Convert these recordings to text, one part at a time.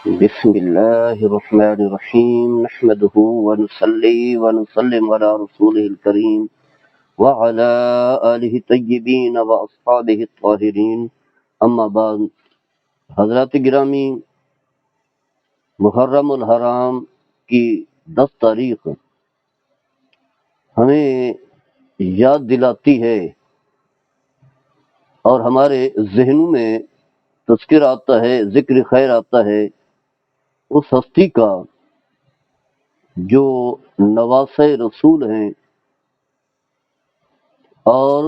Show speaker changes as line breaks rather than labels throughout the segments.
بسم الله الرحمن الرحيم نحمده ونصلي ونسلم على رسوله الكريم وعلى آله الطيبين وأصحابه الطاهرين اما بعد. حضرات گرامی، محرم الحرام کی 10 تاریخ ہمیں یاد دلاتی ہے اور ہمارے ذہنوں میں تذکر آتا ہے، ذکر خیر آتا ہے اس ہستی کا جو نواسۂ رسول ہیں اور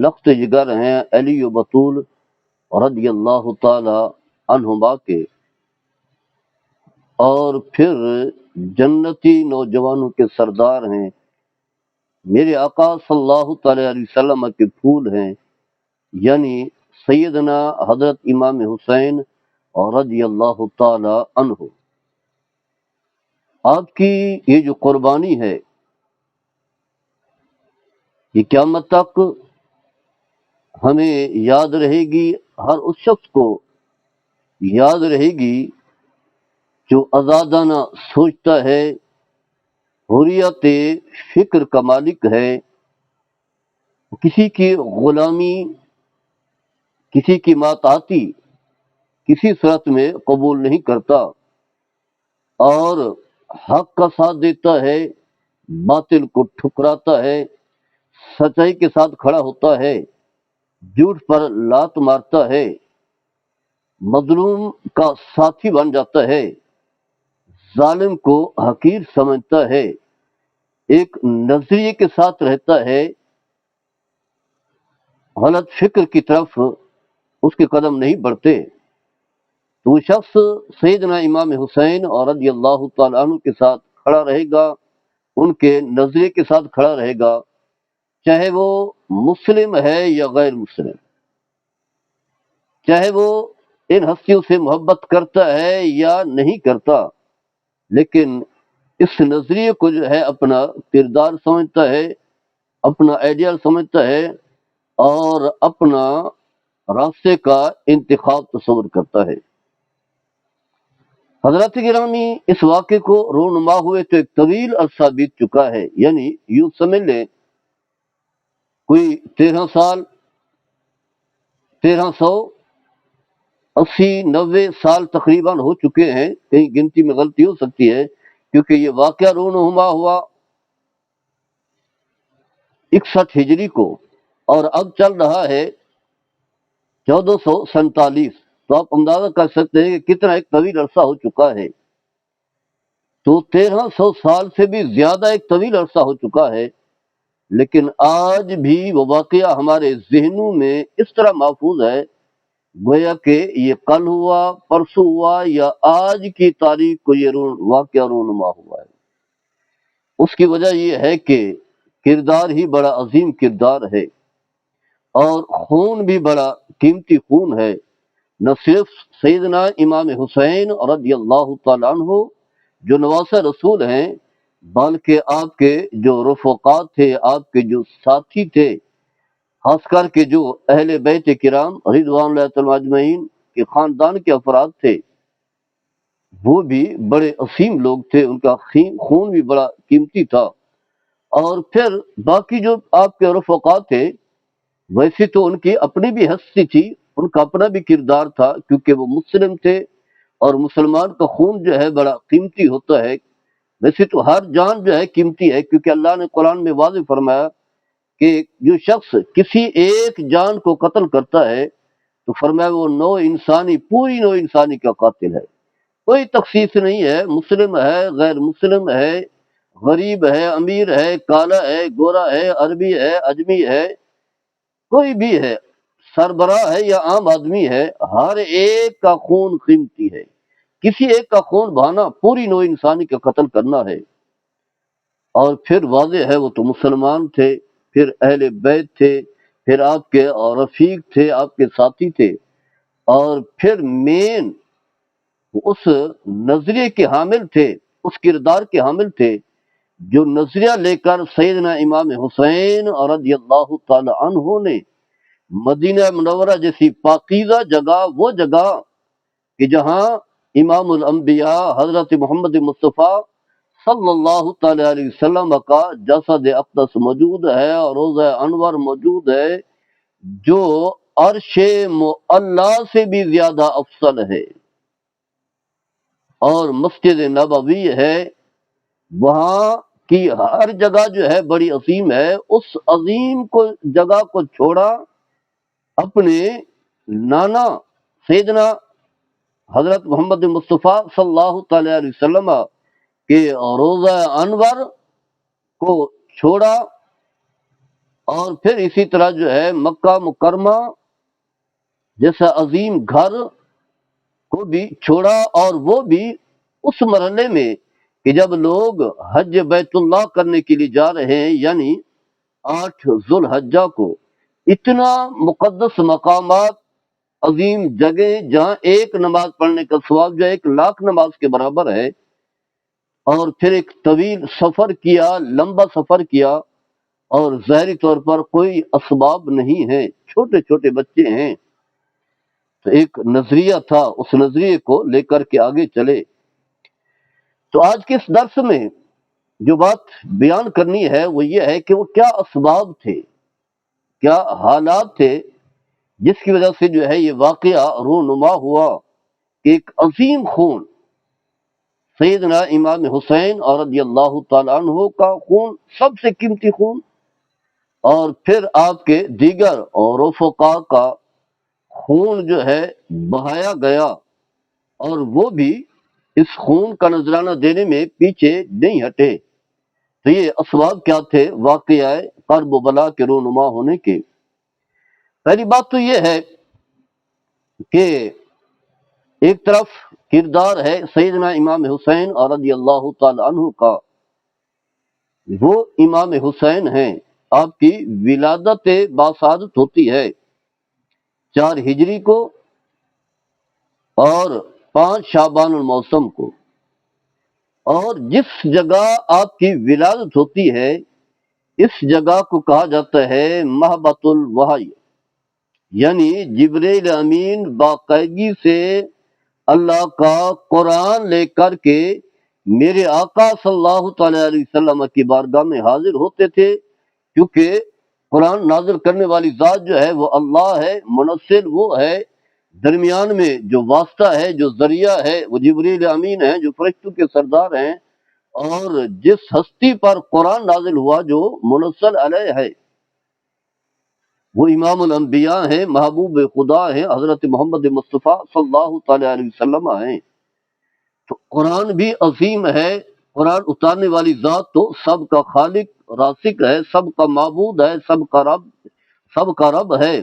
لخت جگر ہیں علی و بطول رضی اللہ تعالی عنہما کے، اور پھر جنتی نوجوانوں کے سردار ہیں، میرے آقا صلی اللہ تعالی علیہ وسلم کے پھول ہیں، یعنی سیدنا حضرت امام حسین اور رضی اللہ تعالی عنہ. آپ کی یہ جو قربانی ہے یہ قیامت تک ہمیں یاد رہے گی، ہر اس شخص کو یاد رہے گی جو آزادانہ سوچتا ہے، حریت فکر کا مالک ہے، کسی کی غلامی، کسی کی ماتحتی کسی صورت میں قبول نہیں کرتا، اور حق کا ساتھ دیتا ہے، باطل کو ٹھکراتا ہے، سچائی کے ساتھ کھڑا ہوتا ہے، جھوٹ پر لات مارتا ہے، مظلوم کا ساتھی بن جاتا ہے، ظالم کو حقیر سمجھتا ہے، ایک نظریے کے ساتھ رہتا ہے، غلط فکر کی طرف اس کے قدم نہیں بڑھتے. تو وہ شخص سیدنا امام حسین اور رضی اللہ تعالیٰ عنہ کے ساتھ کھڑا رہے گا، ان کے نظریے کے ساتھ کھڑا رہے گا، چاہے وہ مسلم ہے یا غیر مسلم، چاہے وہ ان ہستیوں سے محبت کرتا ہے یا نہیں کرتا، لیکن اس نظریے کو جو ہے اپنا کردار سمجھتا ہے، اپنا آئیڈیال سمجھتا ہے، اور اپنا راستے کا انتخاب تصور کرتا ہے. حضرات گرامی، اس واقعے کو رونما ہوئے تو ایک طویل عرصہ بیت چکا ہے، یعنی یوں سمجھ لیں کوئی 1380 سال تقریباً ہو چکے ہیں، کہیں گنتی میں غلطی ہو سکتی ہے کیونکہ یہ واقعہ رونما ہوا 61 ہجری کو اور اب چل رہا ہے 1447. تو آپ اندازہ کر سکتے ہیں کہ کتنا ایک طویل عرصہ ہو چکا ہے. تو 1300 سال سے بھی زیادہ ایک طویل عرصہ ہو چکا ہے، لیکن آج بھی وہ واقعہ ہمارے ذہنوں میں اس طرح محفوظ ہے گویا کہ یہ کل ہوا، پرسوں ہوا، یا آج کی تاریخ کو یہ واقعہ رونما ہوا ہے. اس کی وجہ یہ ہے کہ کردار ہی بڑا عظیم کردار ہے، اور خون بھی بڑا قیمتی خون ہے. نہ صرف سیدنا امام حسین رضی اللہ تعالیٰ عنہ جو نواسہ رسول ہیں، بلکہ آپ کے جو رفقات تھے، آپ کے جو ساتھی تھے، خاص کر کے جو اہل بیت کرام رضوان اللہ تعالیٰ اجمعین کے خاندان کے افراد تھے، وہ بھی بڑے عظیم لوگ تھے، ان کا خون بھی بڑا قیمتی تھا. اور پھر باقی جو آپ کے رفقات تھے، ویسے تو ان کی اپنی بھی ہستی تھی، ان کا اپنا بھی کردار تھا، کیونکہ وہ مسلم تھے، اور مسلمان کا خون جو ہے بڑا قیمتی ہوتا ہے. ویسے تو ہر جان جو ہے قیمتی ہے، کیونکہ اللہ نے قرآن میں واضح فرمایا کہ جو شخص کسی ایک جان کو قتل کرتا ہے تو فرمایا وہ نو انسانی، پوری نو انسانی کا قاتل ہے. کوئی تخصیص نہیں ہے، مسلم ہے، غیر مسلم ہے، غریب ہے، امیر ہے، کالا ہے، گورا ہے، عربی ہے، اجمی ہے، کوئی بھی ہے، سربراہ ہے یا عام آدمی ہے، ہر ایک کا خون قیمتی ہے. کسی ایک کا خون بہانا پوری نو انسانی کا قتل کرنا ہے. اور پھر واضح ہے وہ تو مسلمان تھے، پھر اہل بیت تھے، پھر آپ کے اور رفیق تھے، آپ کے ساتھی تھے، اور پھر مین اس نظریے کے حامل تھے، اس کردار کے حامل تھے جو نظریہ لے کر سیدنا امام حسین رضی اللہ تعالی عنہ نے مدینہ منورہ جیسی پاکیزہ جگہ، وہ جگہ کہ جہاں امام الانبیاء حضرت محمد مصطفیٰ صلی اللہ تعالی علیہ وسلم کا جسد اقدس موجود ہے اور روضہ انور موجود ہے، جو عرش معلی سے بھی زیادہ افضل ہے، اور مسجد نبوی ہے، وہاں کی ہر جگہ جو ہے بڑی عظیم ہے۔ اس عظیم کو جگہ کو چھوڑا اپنے نانا سیدنا حضرت محمد مصطفیٰ صلی اللہ تعالی علیہ وسلم کے روضہ انور کو چھوڑا، اور پھر اسی طرح جو ہے مکہ مکرمہ جیسا عظیم گھر کو بھی چھوڑا، اور وہ بھی اس مرحلے میں کہ جب لوگ حج بیت اللہ کرنے کے لیے جا رہے ہیں، یعنی 8 ذوالحجہ کو، اتنا مقدس مقامات، عظیم جگہ جہاں ایک نماز پڑھنے کا ثواب جو 1,00,000 نماز کے برابر ہے، اور پھر ایک طویل سفر کیا، لمبا سفر کیا، اور ظاہری طور پر کوئی اسباب نہیں ہے، چھوٹے چھوٹے بچے ہیں، تو ایک نظریہ تھا، اس نظریے کو لے کر کے آگے چلے۔ تو آج کے اس درس میں جو بات بیان کرنی ہے وہ یہ ہے کہ وہ کیا اسباب تھے، کیا حالات تھے جس کی وجہ سے جو ہے یہ واقعہ رونما ہوا کہ ایک عظیم خون، سیدنا امام حسین اور رضی اللہ تعالیٰ عنہ کا خون، سب سے قیمتی خون، اور پھر آپ کے دیگر اور رفقا کا خون جو ہے بہایا گیا، اور وہ بھی اس خون کا نذرانہ دینے میں پیچھے نہیں ہٹے۔ تو یہ اسباب کیا تھے واقعہ کرب و بلا کے رونما ہونے کے؟ پہلی بات تو یہ ہے کہ ایک طرف کردار ہے سیدنا امام حسین اور رضی اللہ تعالی عنہ کا، وہ امام حسین ہیں، آپ کی ولادت باسعادت ہوتی ہے 4 ہجری کو اور 5 شعبان الموسم کو، اور جس جگہ آپ کی ولادت ہوتی ہے اس جگہ کو کہا جاتا ہے مہبت الوحی، یعنی جبریل امین باقاعدگی سے اللہ کا قرآن لے کر کے میرے آقا صلی اللہ تعالی علیہ وسلم کی بارگاہ میں حاضر ہوتے تھے، کیونکہ قرآن نازل کرنے والی ذات جو ہے وہ اللہ ہے، منزل وہ ہے، درمیان میں جو واسطہ ہے، جو ذریعہ ہے، وہ جبریل امین ہے جو فرشتوں کے سردار ہیں، اور جس ہستی پر قرآن نازل ہوا جو منزل علیہ ہے وہ امام الانبیاء ہیں، محبوب خدا ہیں، حضرت محمد مصطفیٰ صلی اللہ تعالی علیہ وسلم ہیں۔ تو قرآن بھی عظیم ہے، قرآن اتارنے والی ذات تو سب کا خالق رازق ہے، سب کا معبود ہے، سب کا رب ہے،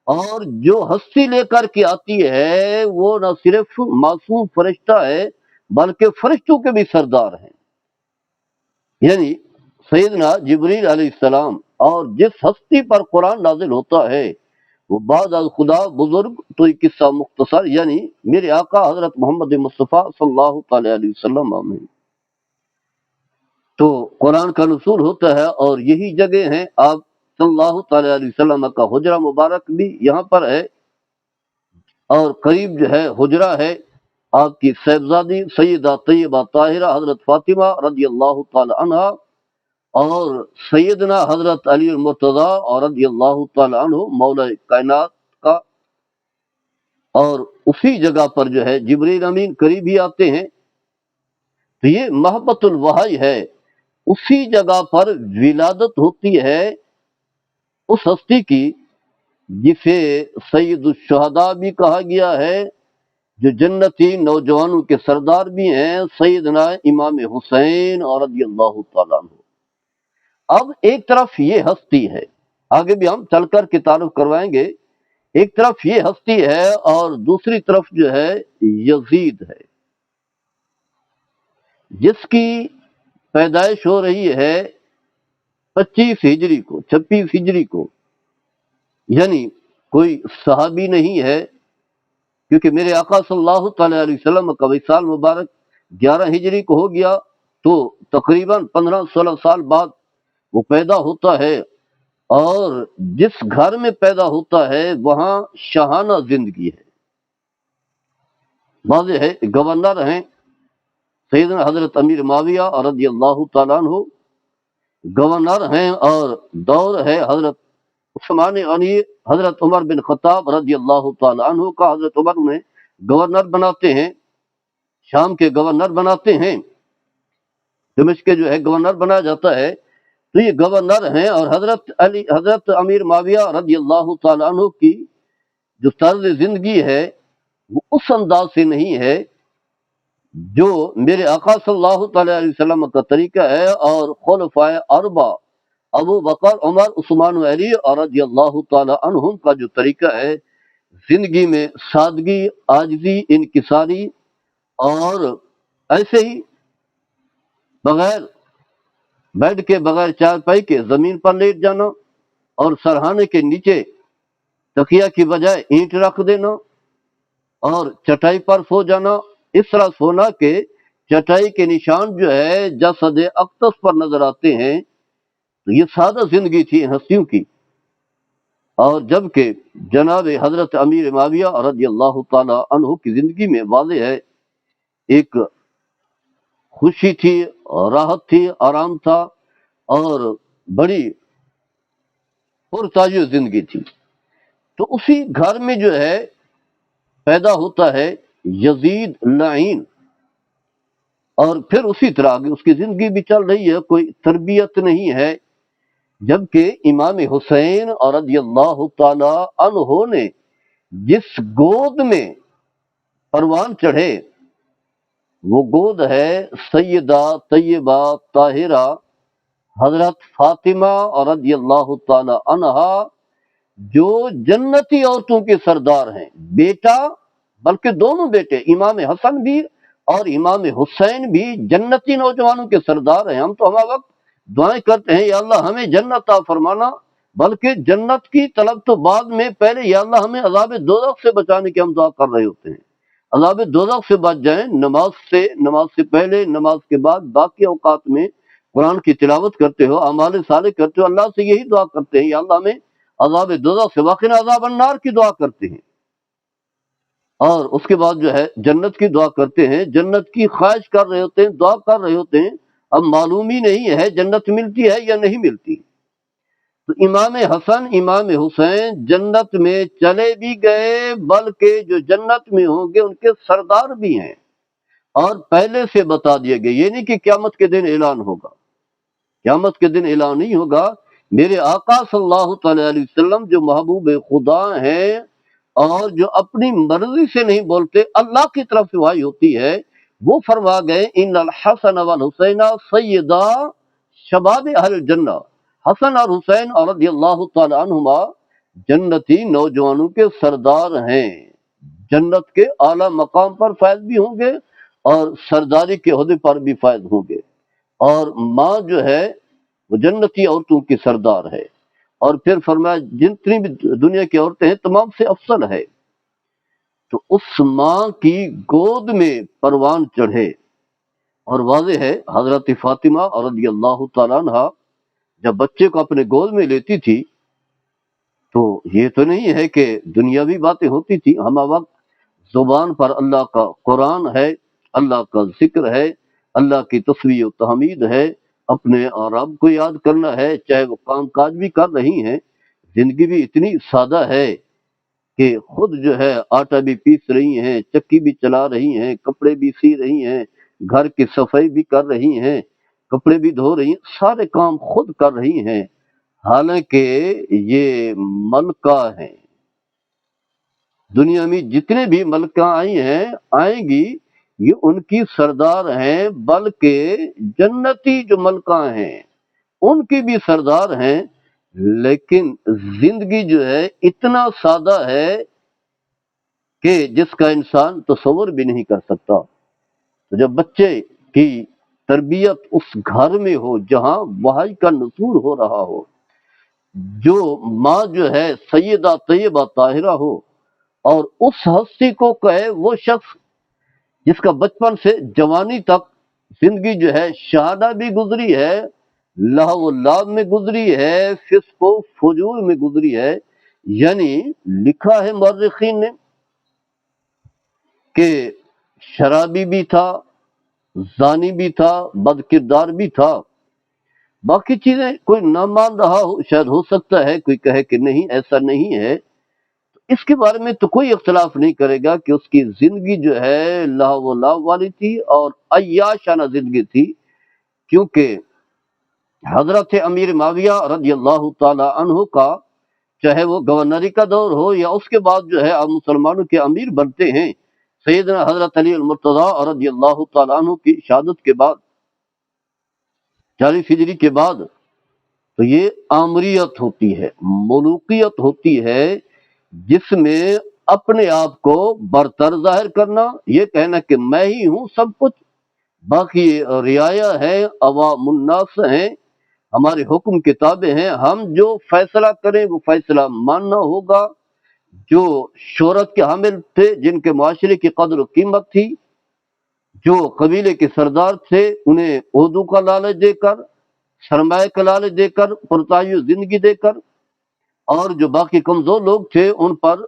اور جو ہستی لے کر کے آتی ہے وہ نہ صرف معصوم فرشتہ ہے بلکہ فرشتوں کے بھی سردار ہیں، یعنی سیدنا جبریل علیہ السلام، اور جس ہستی پر قرآن نازل ہوتا ہے وہ بعد از خدا بزرگ، تو یہ قصہ مختصر، یعنی میرے آقا حضرت محمد مصطفیٰ صلی اللہ تعالی علیہ وسلم میں تو قرآن کا نزول ہوتا ہے، اور یہی جگہ ہیں آپ صلی اللہ تعالی علیہ وسلم کا حجرہ مبارک بھی یہاں پر ہے، اور قریب جو ہے حجرہ ہے آپ کی صاحبزادی سیدہ طیبہ طاہرہ حضرت فاطمہ رضی اللہ تعالی عنہ، اور سیدنا حضرت علی المرتضیٰ اور رضی اللہ تعالی عنہ مولا کائنات کا، اور اسی جگہ پر جو ہے جبریل امین قریب ہی آتے ہیں۔ تو یہ محبت الوحی ہے، اسی جگہ پر ولادت ہوتی ہے اس ہستی کی جسے سید الشہداء بھی کہا گیا ہے، جو جنتی نوجوانوں کے سردار بھی ہیں، سیدنا امام حسین اور رضی اللہ تعالیٰ عنہ۔ اب ایک طرف یہ ہستی ہے، آگے بھی ہم چل کر کے تعارف کروائیں گے، ایک طرف یہ ہستی ہے اور دوسری طرف جو ہے یزید ہے، جس کی پیدائش ہو رہی ہے 25 ہجری کو، 26 ہجری کو، یعنی کوئی صحابی نہیں ہے، کیونکہ میرے آقا صلی اللہ تعالی علیہ وسلم کا وصال مبارک 11 ہجری کو ہو گیا، تو تقریباً 15-16 سال بعد وہ پیدا ہوتا ہے، اور جس گھر میں پیدا ہوتا ہے وہاں شاہانہ زندگی ہے، واضح ہے گورنر ہیں سیدنا حضرت امیر معاویہ رضی اللہ تعالیٰ عنہ، گورنر ہیں، اور دور ہے حضرت عثمان غنی، حضرت عمر بن خطاب رضی اللہ تعالیٰ عنہ کا، حضرت عمر نے گورنر بناتے ہیں، شام کے گورنر بناتے ہیں، دمشق کے جو ہے گورنر بنایا جاتا ہے، تو یہ گورنر ہیں، اور حضرت امیر معاویہ رضی اللہ تعالیٰ عنہ کی جو طرز زندگی ہے وہ اس انداز سے نہیں ہے جو میرے آقا صلی اللہ تعالی علیہ وسلم کا طریقہ ہے، اور خلفائے اربع ابو بکر، عمر، عثمان و علی اور رضی اللہ تعالی عنہم کا جو طریقہ ہے زندگی میں، سادگی، عاجزی، انکساری، اور ایسے ہی بغیر بیڈ کے، بغیر چارپائی کے زمین پر لیٹ جانا، اور سرہانے کے نیچے تکیہ کی بجائے اینٹ رکھ دینا اور چٹائی پر سو جانا، اس طرح سونا کہ چٹائی کے نشان جو ہے جسد اقدس پر نظر آتے ہیں، تو یہ سادہ زندگی تھی ان ہستیوں کی۔ اور جبکہ جناب حضرت امیر معاویہ رضی اللہ تعالی عنہ کی زندگی میں واضح ہے ایک خوشی تھی، راحت تھی، آرام تھا، اور بڑی پرتاج زندگی تھی۔ تو اسی گھر میں جو ہے پیدا ہوتا ہے یزید لعین، اور پھر اسی طرح آگے اس کی زندگی بھی چل رہی ہے، کوئی تربیت نہیں ہے، جبکہ امام حسین رضی اللہ تعالی عنہ نے جس گود میں پروان چڑھے وہ گود ہے سیدہ طیبہ طاہرہ حضرت فاطمہ رضی اللہ تعالی عنہا، جو جنتی عورتوں کے سردار ہیں، بیٹا، بلکہ دونوں بیٹے امام حسن بھی اور امام حسین بھی جنتی نوجوانوں کے سردار ہیں۔ ہم تو ہمارا وقت دعائیں کرتے ہیں یا اللہ ہمیں جنت عطا فرمانا، بلکہ جنت کی طلب تو بعد میں، پہلے یا اللہ ہمیں عذاب دوزخ سے بچانے کی ہم دعا کر رہے ہوتے ہیں، عذاب دوزخ سے بچ جائیں، نماز سے پہلے، نماز کے بعد، باقی اوقات میں قرآن کی تلاوت کرتے ہو، اعمال صالح کرتے ہو، اللہ سے یہی دعا کرتے ہیں یا اللہ ہمیں عذاب دوزخ سے وقنا عذاب النار کی دعا کرتے ہیں، اور اس کے بعد جو ہے جنت کی دعا کرتے ہیں، جنت کی خواہش کر رہے ہوتے ہیں، دعا کر رہے ہوتے ہیں، اب معلوم ہی نہیں ہے جنت ملتی ہے یا نہیں ملتی۔ تو امام حسن، امام حسین جنت میں چلے بھی گئے، بلکہ جو جنت میں ہوں گے ان کے سردار بھی ہیں، اور پہلے سے بتا دیے گئے، یہ نہیں کہ قیامت کے دن اعلان ہوگا، قیامت کے دن اعلان نہیں ہوگا۔ میرے آقا صلی اللہ تعالی علیہ وسلم جو محبوب خدا ہیں اور جو اپنی مرضی سے نہیں بولتے، اللہ کی طرف سے وحی ہوتی ہے، وہ فرما گئے ان الحسن والحسین سیدا شباب اہل الجنہ، حسن اور حسین اور رضی اللہ تعالی عنہما جنتی نوجوانوں کے سردار ہیں، جنت کے اعلیٰ مقام پر فائز بھی ہوں گے اور سرداری کے عہدے پر بھی فائز ہوں گے، اور ماں جو ہے وہ جنتی عورتوں کی سردار ہے، اور پھر فرمایا جتنی بھی دنیا کی عورتیں ہیں تمام سے افضل ہے۔ تو اس ماں کی گود میں پروان چڑھے، اور واضح ہے حضرت فاطمہ رضی اللہ تعالیٰ عنہ جب بچے کو اپنے گود میں لیتی تھی تو یہ تو نہیں ہے کہ دنیاوی باتیں ہوتی تھی، ہمہ وقت زبان پر اللہ کا قرآن ہے، اللہ کا ذکر ہے، اللہ کی تسبیح و تحمید ہے، اپنے رب کو یاد کرنا ہے، چاہے وہ کام کاج بھی کر رہی ہیں، زندگی بھی اتنی سادہ ہے کہ خود جو ہے آٹا بھی پیس رہی ہیں، چکی بھی چلا رہی ہیں، کپڑے بھی سی رہی ہیں، گھر کی صفائی بھی کر رہی ہیں، کپڑے بھی دھو رہی ہیں، سارے کام خود کر رہی ہیں، حالانکہ یہ ملکہ ہیں، دنیا میں جتنے بھی ملکہ آئی ہیں آئیں گی یہ ان کی سردار ہیں، بلکہ جنتی جو ملکہ ہیں ان کی بھی سردار ہیں، لیکن زندگی جو ہے اتنا سادہ ہے کہ جس کا انسان تصور بھی نہیں کر سکتا۔ تو جب بچے کی تربیت اس گھر میں ہو جہاں وحی کا نزول ہو رہا ہو، جو ماں جو ہے سیدہ طیبہ طاہرہ ہو، اور اس ہستی کو کہے وہ شخص جس کا بچپن سے جوانی تک زندگی جو ہے شہادہ بھی گزری ہے، لہو و لعب میں گزری ہے، فسق و فجور میں گزری ہے، یعنی لکھا ہے مورخین نے کہ شرابی بھی تھا، زانی بھی تھا، بد کردار بھی تھا. باقی چیزیں کوئی نہ مان رہا ہو، شاید ہو سکتا ہے کوئی کہے کہ نہیں ایسا نہیں ہے، اس کے بارے میں تو کوئی اختلاف نہیں کرے گا کہ اس کی زندگی جو ہے لہو و لعب والی تھی اور عیاشانہ زندگی تھی. کیونکہ حضرت امیر معاویہ رضی اللہ تعالی عنہ کا، چاہے وہ گورنری کا دور ہو یا اس کے بعد جو ہے اب مسلمانوں کے امیر بنتے ہیں سیدنا حضرت علی المرتضیٰ رضی اللہ تعالیٰ عنہ کی شہادت کے بعد 40 ہجری کے بعد، تو یہ آمریت ہوتی ہے، ملوکیت ہوتی ہے، جس میں اپنے آپ کو برتر ظاہر کرنا، یہ کہنا کہ میں ہی ہوں سب کچھ، باقی رعایا ہے، عوام الناس ہیں، ہمارے حکم کتابیں ہیں، ہم جو فیصلہ کریں وہ فیصلہ ماننا ہوگا. جو شہرت کے حامل تھے، جن کے معاشرے کی قدر و قیمت تھی، جو قبیلے کے سردار تھے، انہیں عہدوں کا لالچ دے کر، سرمایہ کا لالچ دے کر، پرتعیش زندگی دے کر، اور جو باقی کمزور لوگ تھے ان پر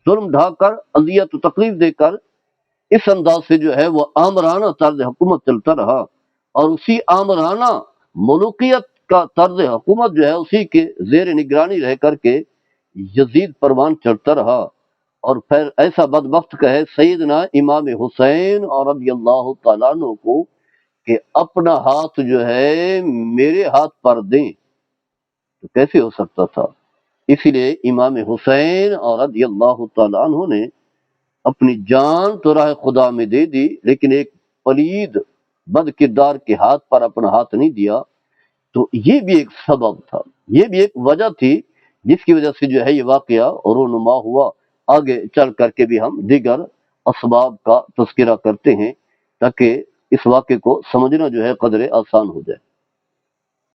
ظلم ڈھا کر، اذیت و تکلیف دے کر، اس انداز سے جو ہے وہ آمرانہ طرز حکومت چلتا رہا. اور اسی آمرانہ ملوکیت کا طرز حکومت جو ہے اسی کے زیر نگرانی رہ کر کے یزید پروان چڑھتا رہا. اور پھر ایسا بدبخت کہے سیدنا امام حسین اور رضی اللہ تعالیٰ عنہ کو کہ اپنا ہاتھ جو ہے میرے ہاتھ پر دیں، تو کیسے ہو سکتا تھا؟ اسی لیے امام حسین اور رضی اللہ تعالیٰ عنہ نے اپنی جان تو راہ خدا میں دے دی، لیکن ایک پلید بد کردار کے ہاتھ پر اپنا ہاتھ نہیں دیا. تو یہ بھی ایک سبب تھا، یہ بھی ایک وجہ تھی جس کی وجہ سے جو ہے یہ واقعہ رونما ہوا. آگے چل کر کے بھی ہم دیگر اسباب کا تذکرہ کرتے ہیں تاکہ اس واقعے کو سمجھنا جو ہے قدر آسان ہو جائے.